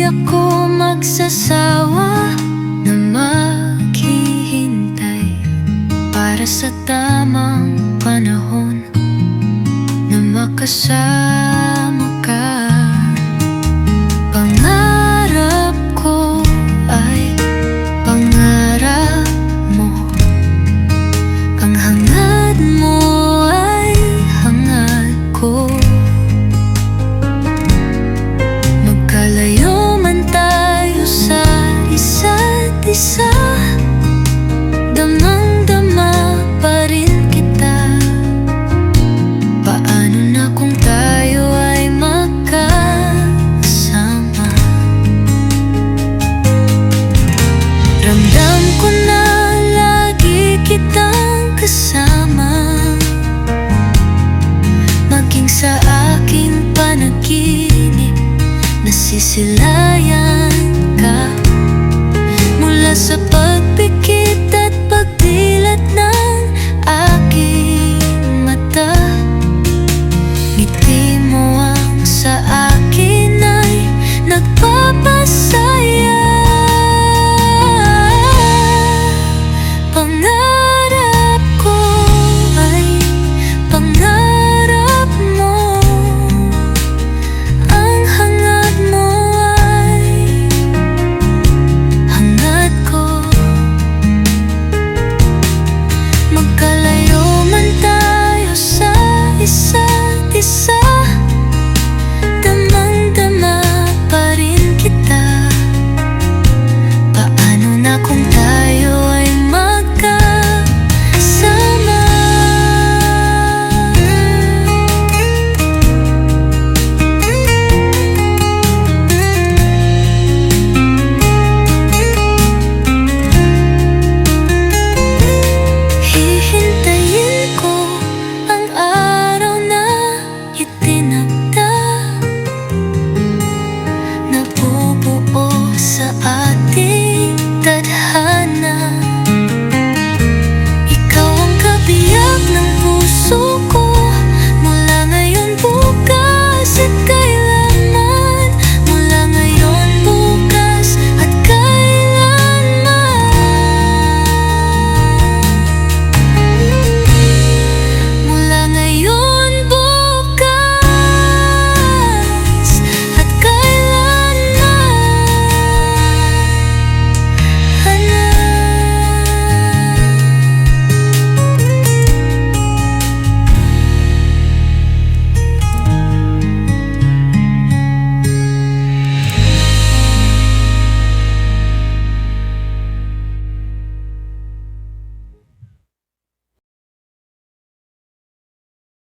ako magsasawa na maghihintay para sa tamang panahon na makasama ka. Pangarap ko ay pangarap mo, ang hangad mo ay hangad ko. Magkalayo man tayo sa isa't isa, damang-dama pa rin kita. Paano na kung tayo ay magkasama? Ramdam ko na lagi kitang kasama, maging sa aking panaginip nasisilayan